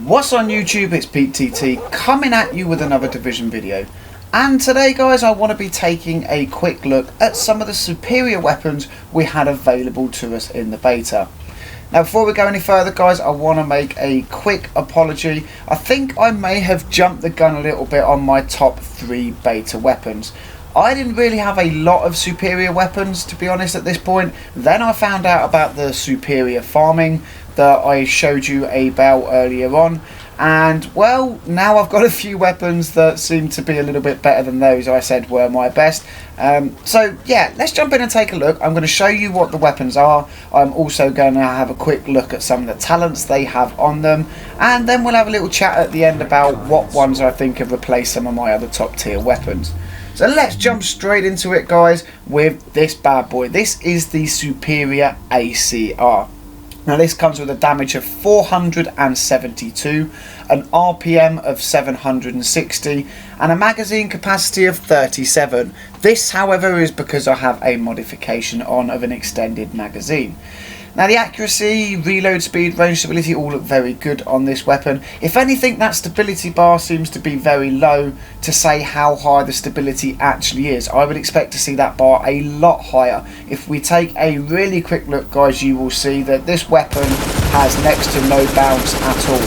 What's on YouTube? It's Pete TT coming at you with another Division video. And today guys, I want to be taking a quick look at some of the superior weapons we had available to us in the beta. Now before we go any further guys, I want to make a quick apology. I think I may have jumped the gun a little bit on my top 3 beta weapons. I didn't really have a lot of superior weapons, to be honest, at this point. Then I found out about the superior farming that I showed you about earlier on. And, well, now I've got a few weapons that seem to be a little bit better than those I said were my best. So, yeah, let's jump in and take a look. I'm going to show you what the weapons are. I'm also going to have a quick look at some of the talents they have on them. And then we'll have a little chat at the end about what ones I think have replaced some of my other top tier weapons. So let's jump straight into it guys with this bad boy. This is the superior ACR. Now this comes with a damage of 472, an RPM of 760 and a magazine capacity of 37. This however is because I have a modification on of an extended magazine. Now the accuracy, reload speed, range stability all look very good on this weapon. If anything, that stability bar seems to be very low to say how high the stability actually is. I would expect to see that bar a lot higher. If we take a really quick look guys, you will see that this weapon has next to no bounce at all.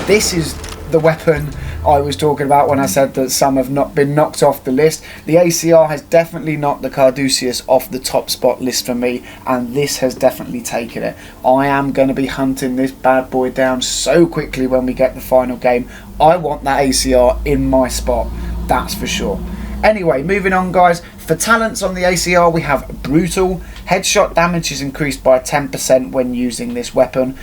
This is the weapon I was talking about when I said that some have not been knocked off the list. The ACR has definitely knocked the Carduceus off the top spot list for me, and this has definitely taken it. I am going to be hunting this bad boy down so quickly when we get the final game. I want that ACR in my spot, that's for sure. Anyway, moving on guys, for talents on the ACR we have Brutal. Headshot damage is increased by 10% when using this weapon.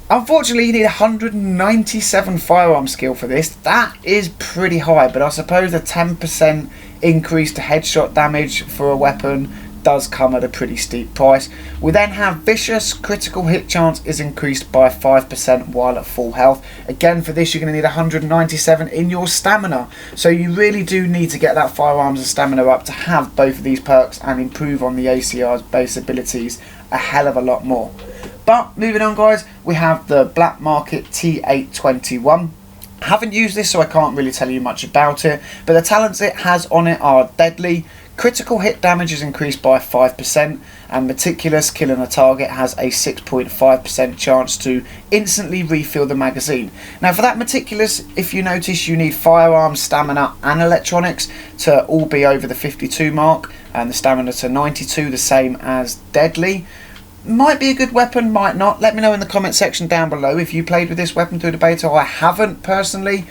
Unfortunately, you need 197 firearm skill for this. That is pretty high, but I suppose a 10% increase to headshot damage for a weapon does come at a pretty steep price. We then have Vicious. Critical hit chance is increased by 5% while at full health. Again, for this you're going to need 197 in your stamina. So you really do need to get that firearms and stamina up to have both of these perks and improve on the ACR's base abilities a hell of a lot more. But moving on guys, we have the Black Market T821. I haven't used this so I can't really tell you much about it, but the talents it has on it are Deadly. Critical hit damage is increased by 5% and Meticulous. Killing a target has a 6.5% chance to instantly refill the magazine. Now for that Meticulous, if you notice, you need firearms, stamina and electronics to all be over the 52 mark, and the stamina to 92, the same as Deadly. Might be a good weapon, might not. Let me know in the comment section down below if you played with this weapon through the beta. I haven't personally.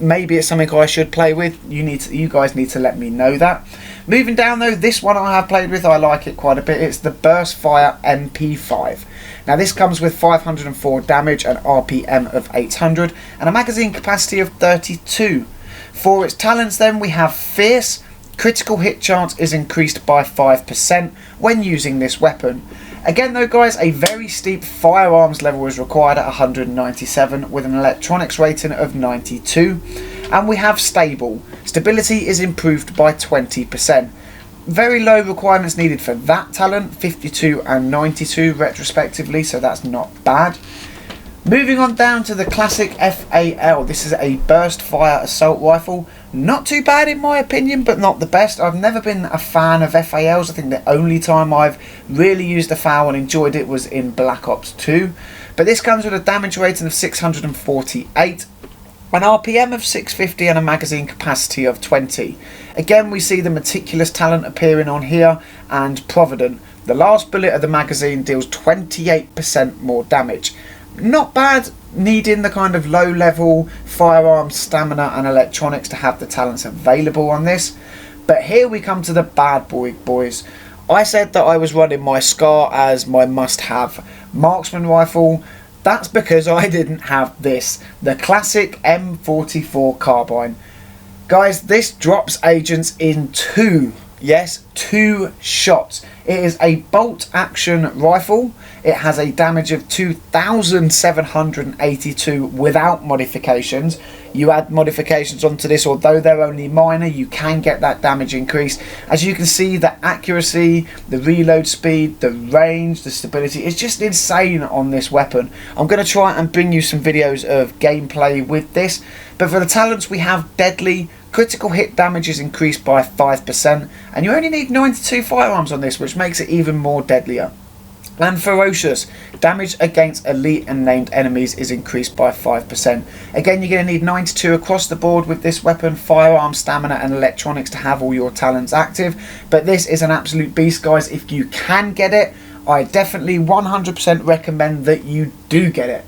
Maybe it's something I should play with. You guys need to let me know that. Moving down though, this one I have played with. I like it quite a bit. It's the Burst Fire MP5. Now this comes with 504 damage, an RPM of 800 and a magazine capacity of 32. For its talents then we have Fierce. Critical hit chance is increased by 5% when using this weapon. Again though guys, a very steep firearms level is required at 197 with an electronics rating of 92. And we have Stable. Stability is improved by 20%. Very low requirements needed for that talent, 52 and 92 retrospectively, so that's not bad. Moving on down to the classic FAL. This is a Burst Fire Assault Rifle. Not too bad in my opinion, but not the best. I've never been a fan of FALs. I think the only time I've really used a FAL and enjoyed it was in Black Ops 2. But this comes with a damage rating of 648, an RPM of 650 and a magazine capacity of 20. Again, we see the Meticulous talent appearing on here, and Provident. The last bullet of the magazine deals 28% more damage. Not bad, needing the kind of low level firearms, stamina and electronics to have the talents available on this. But here we come to the bad boys. I said that I was running my SCAR as my must have marksman rifle. That's because I didn't have this, the classic M44 carbine. Guys, this drops agents in 2 Yes, 2 shots. It is a bolt action rifle. It has a damage of 2,782 without modifications. You add modifications onto this, although they're only minor, you can get that damage increase. As you can see, the accuracy, the reload speed, the range, the stability is just insane on this weapon. I'm going to try and bring you some videos of gameplay with this. But for the talents, we have deadly. Critical hit damage is increased by 5%, and you only need 92 firearms on this, which makes it even more deadlier. And ferocious, damage against elite and named enemies is increased by 5%. Again, you're going to need 92 across the board with this weapon, firearm, stamina and electronics to have all your talents active. But this is an absolute beast, guys. If you can get it, I definitely 100% recommend that you do get it.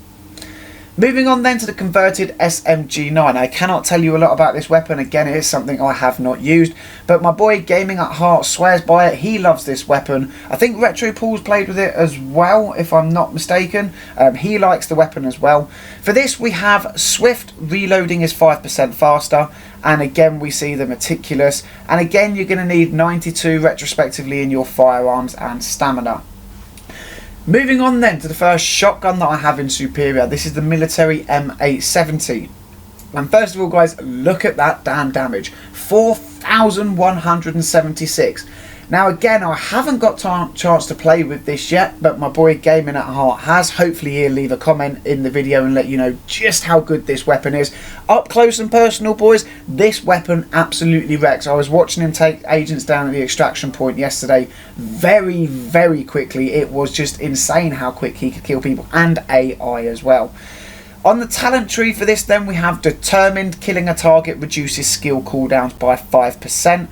Moving on then to the converted SMG9. I cannot tell you a lot about this weapon. Again, it is something I have not used. But my boy Gaming at Heart swears by it. He loves this weapon. I think Retro Paul's played with it as well, if I'm not mistaken. He likes the weapon as well. For this, we have swift. Reloading is 5% faster. And again, we see the meticulous. And again, you're going to need 92 retrospectively in your firearms and stamina. Moving on then to the first shotgun that I have in Superior. This is the military M870. And first of all, guys, look at that damn damage. 4,176. Now again, I haven't got chance to play with this yet, but my boy Gaming at Heart has. Hopefully he'll leave a comment in the video and let you know just how good this weapon is. Up close and personal, boys, this weapon absolutely wrecks. I was watching him take agents down at the extraction point yesterday very, very quickly. It was just insane how quick he could kill people, and AI as well. On the talent tree for this then, we have determined. Killing a target reduces skill cooldowns by 5%.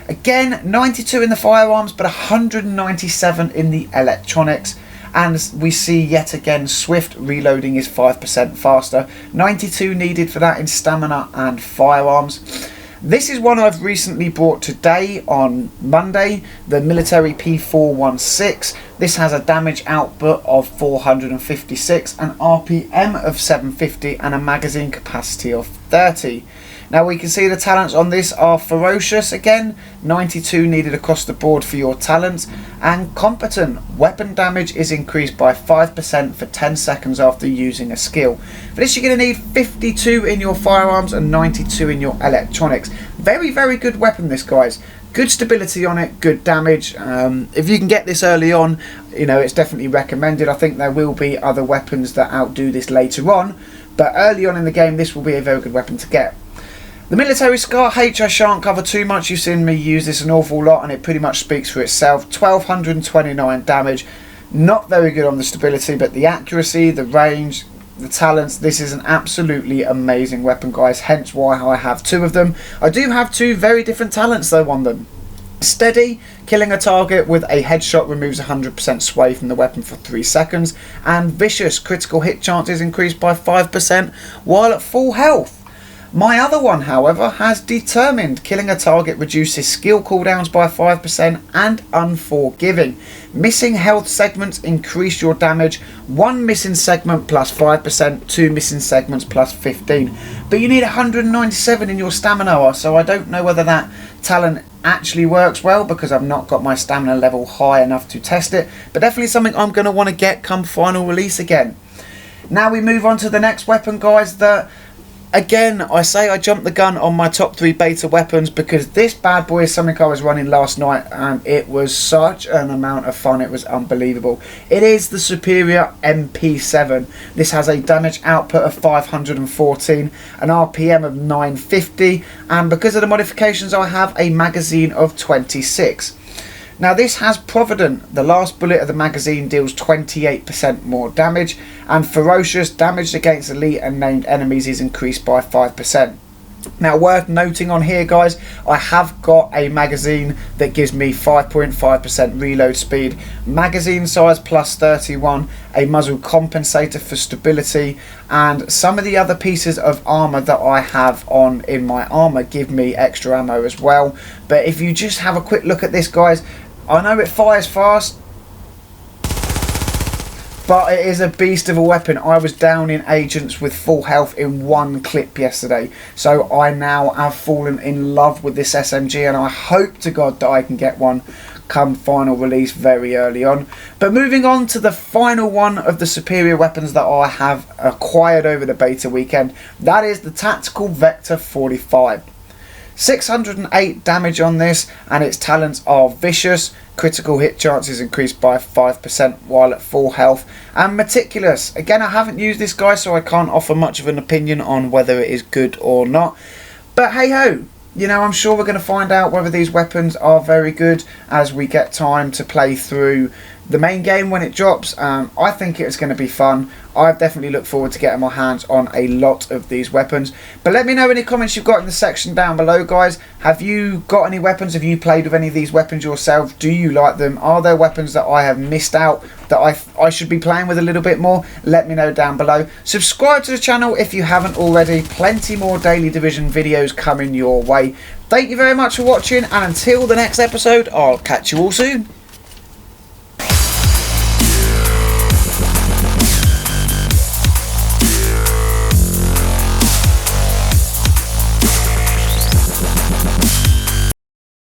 Again, 92 in the firearms, but 197 in the electronics. And we see yet again, swift reloading is 5% faster. 92 needed for that in stamina and firearms. This is one I've recently bought today on Monday, the military P416. This has a damage output of 456, an RPM of 750 and a magazine capacity of 30. Now we can see the talents on this are ferocious again, 92 needed across the board for your talents, and competent. Weapon damage is increased by 5% for 10 seconds after using a skill. For this you're going to need 52 in your firearms and 92 in your electronics. Very, very good weapon this, guys. Good stability on it, good damage. If you can get this early on, you know, it's definitely recommended. I think there will be other weapons that outdo this later on, but early on in the game this will be a very good weapon to get. The military Scar H I shan't cover too much. You've seen me use this an awful lot and it pretty much speaks for itself. 1229 damage. Not very good on the stability, but the accuracy, the range, the talents, this is an absolutely amazing weapon, guys. Hence why I have 2 of them. I do have 2 very different talents though on them. Steady, killing a target with a headshot removes 100% sway from the weapon for 3 seconds. And vicious, critical hit chances increased by 5% while at full health. My other one, however, has determined. Killing a target reduces skill cooldowns by 5% and unforgiving. Missing health segments increase your damage. 1 missing segment plus 5%, 2 missing segments plus 15. But you need 197 in your stamina, so I don't know whether that talent actually works well because I've not got my stamina level high enough to test it. But definitely something I'm going to want to get come final release again. Now we move on to the next weapon, guys, that... Again, I say I jumped the gun on my top 3 beta weapons because this bad boy is something I was running last night and it was such an amount of fun, it was unbelievable. It is the Superior MP7. This has a damage output of 514, an RPM of 950, and because of the modifications I have, a magazine of 26. Now this has Provident. The last bullet of the magazine deals 28% more damage, and ferocious, damage against elite and named enemies is increased by 5%. Now worth noting on here, guys, I have got a magazine that gives me 5.5% reload speed, magazine size plus 31, a muzzle compensator for stability, and some of the other pieces of armor that I have on in my armor give me extra ammo as well. But if you just have a quick look at this, guys, I know it fires fast. but it is a beast of a weapon. I was down in agents with full health in one clip yesterday, so I now have fallen in love with this SMG, and I hope to God that I can get one come final release very early on. But moving on to the final one of the superior weapons that I have acquired over the beta weekend, that is the Tactical Vector 45. 608 damage on this, and its talents are vicious, critical hit chances increased by 5% while at full health, and meticulous. Again, I haven't used this guy, so I can't offer much of an opinion on whether it is good or not, but hey ho, you know, I'm sure we're going to find out whether these weapons are very good as we get time to play through the main game when it drops. I think it's going to be fun. I definitely look forward to getting my hands on a lot of these weapons. But let me know any comments you've got in the section down below, guys. Have you got any weapons? Have you played with any of these weapons yourself? Do you like them? Are there weapons that I have missed out that I should be playing with a little bit more? Let me know down below. Subscribe to the channel if you haven't already. Plenty more Daily Division videos coming your way. Thank you very much for watching, and until the next episode, I'll catch you all soon.